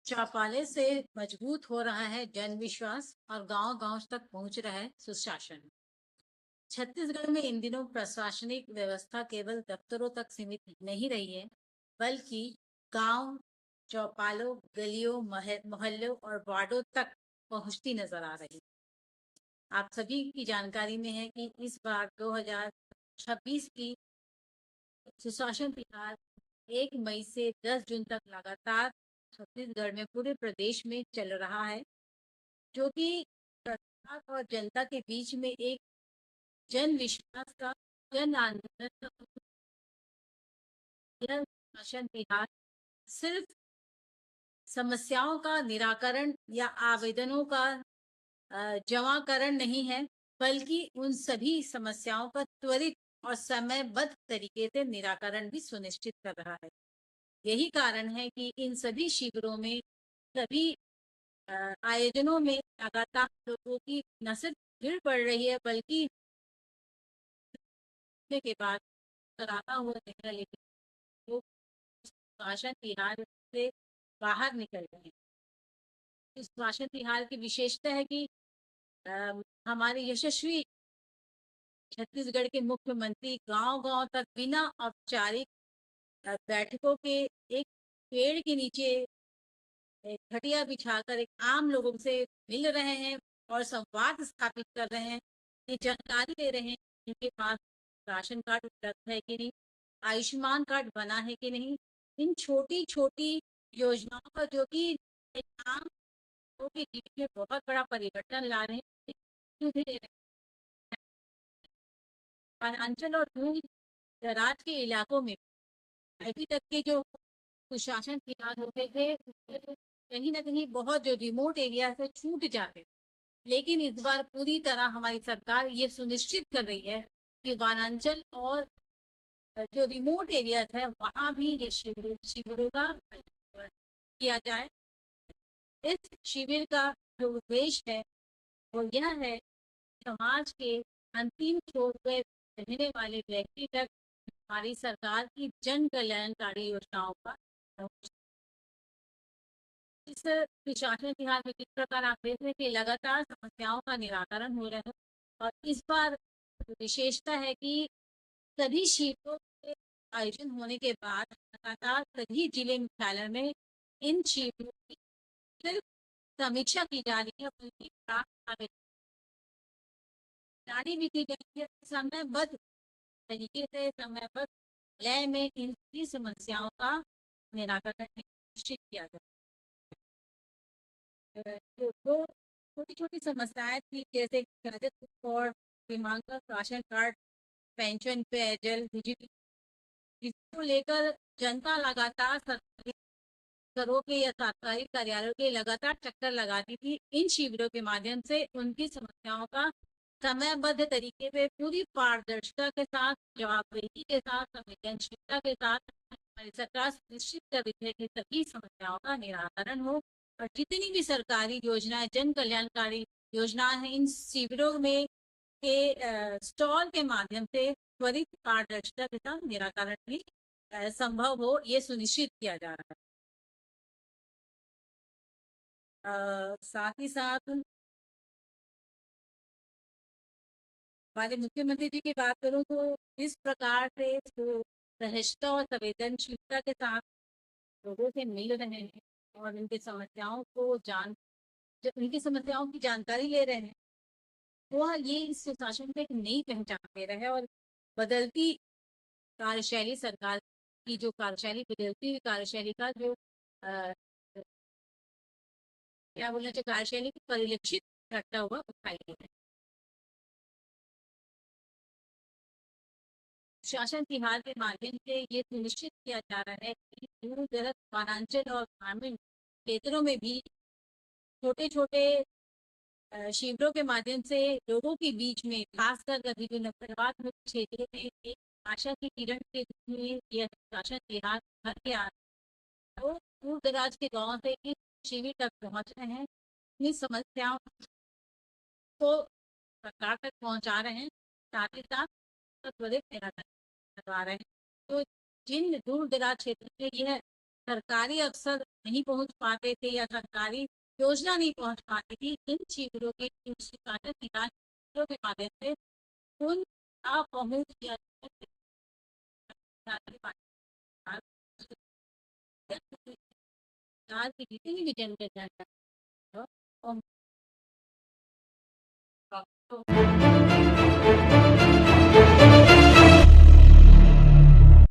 चौपाले से मजबूत हो रहा है जन विश्वास और गांव-गांव तक पहुंच रहा है सुशासन। छत्तीसगढ़ में इन दिनों प्रशासनिक व्यवस्था केवल दफ्तरों तक सीमित नहीं रही है, बल्कि गांव, चौपालों, गलियों, मोहल्लों और वार्डों तक पहुंचती नजर आ रही है। आप सभी की जानकारी में है कि इस बार 2026 की सुशासन तिहार 1 मई से 10 जून तक लगातार छत्तीसगढ़ में पूरे प्रदेश में चल रहा है, जो कि सरकार और जनता के बीच में एक जन विश्वास का जन आंदोलन का। यह शासन तिहार सिर्फ समस्याओं का निराकरण या आवेदनों का जमाकरण नहीं है, बल्कि उन सभी समस्याओं का त्वरित और समयबद्ध तरीके से निराकरण भी सुनिश्चित कर रहा है। यही कारण है कि इन सभी शिविरों में, सभी आयोजनों में लगातार लोगों की न सिर्फ भीड़ बढ़ रही है, बल्कि के बाद कराता हुआ दिख रहा है, लेकिन लोग भाषण तिहार से बाहर निकल रहे हैं। इस भाषण तिहार की विशेषता है कि हमारे यशस्वी छत्तीसगढ़ के मुख्यमंत्री गांव-गांव तक बिना औपचारिक बैठकों के एक पेड़ के नीचे एक खटिया बिछाकर एक आम लोगों से मिल रहे हैं और संवाद स्थापित कर रहे हैं। ये जानकारी ले रहे हैं इनके पास राशन कार्ड उपलब्ध है कि नहीं, आयुष्मान कार्ड बना है कि नहीं। इन छोटी छोटी योजनाओं का, जो कि आम लोगों के जीवन में बहुत बड़ा परिवर्तन ला रहे हैं, दे रहे हैं। अंचल और दूर दराज के इलाकों में अभी तक के जो कुशासन के हाथ होते थे, कहीं ना कहीं बहुत जो रिमोट एरिया से छूट जाते, लेकिन इस बार पूरी तरह हमारी सरकार ये सुनिश्चित कर रही है कि वनांचल और जो रिमोट एरिया है वहां भी ये शिविरों का किया जाए। इस शिविर का जो उद्देश्य है वो यह है, समाज के अंतिम छोर पे रहने वाले व्यक्ति तक हमारी सरकार की जन कल्याणकारी योजनाओं का पहुंच। इस सुशासन तिहार में जिस प्रकार आप देख रहे हैं कि लगातार समस्याओं का निराकरण हो रहा है, और इस बार विशेषता है कि सभी शिविरों के आयोजन होने के बाद लगातार सभी जिले मुख्यालय में इन शिविरों की सिर्फ समीक्षा की जा रही है, उनकी जारी भी की गई है। समयबद्ध तरीके से, समयबद्ध लय में इन सभी समस्याओं का निराकरण निश्चित किया जाए। तो छोटी छोटी समस्याएं थी, जैसे राजस्व और दिमाग राशन कार्ड, पेंशन, पेयजल, बिजली, इसको लेकर जनता लगातार सरकारी घरों के या सरकारी कार्यालयों के लगातार चक्कर लगाती थी। इन शिविरों के माध्यम से उनकी समस्याओं का समयबद्ध तरीके से, पूरी पारदर्शिता के साथ, जवाबदेही के साथ, संवेदनशीलता के साथ हमारी सरकार सुनिश्चित कर रही है कि सभी समस्याओं का निराकरण हो, और जितनी भी सरकारी योजनाएं, जन कल्याणकारी योजना है, इन शिविरों में के स्टॉल के माध्यम से त्वरित पारदर्शिता के साथ निराकरण भी संभव हो, ये सुनिश्चित किया जा रहा है। साथ ही साथ हमारे मुख्यमंत्री जी की बात करूं तो इस प्रकार से सहजता और संवेदनशीलता के साथ लोगों से मिल रहे हैं और उनकी समस्याओं को उनकी समस्याओं की जानकारी ले रहे हैं, वह ये इस शासन में एक नई पहचान दे रहा है। और बदलती कार्यशैली, सरकार की जो कार्यशैली, बदलती हुई कार्यशैली का जो आ, क्या बोलना चाहिए, कार्यशैली को परिलक्षित करता हुआ दिखाई दे रहा है। शासन तिहार के माध्यम से ये सुनिश्चित किया जा रहा है कि दूर दराज वनांचल और ग्रामीण क्षेत्रों में भी छोटे छोटे शिविरों के माध्यम से लोगों के बीच में, खासकर कभी जो नक्सलवाद मुक्त क्षेत्रों में, एक आशा की किरण के रूप में यह शासन तिहार भर के आ रहा है। तो दूर दराज के गाँव से इस शिविर तक पहुंच रहे हैं, अपनी समस्याओं को सरकार तक पहुंचा रहे हैं, साथ ही साथ त्वरित निराकरण करवा रहे हैं। तो जिन दूर दराज क्षेत्र में यह सरकारी अफसर नहीं पहुंच पाते थे या सरकारी योजना नहीं पहुंच पाती थी, इन शिविरों के शिविरों के माध्यम से उन पहुंच या की जितनी भी जनरेशन है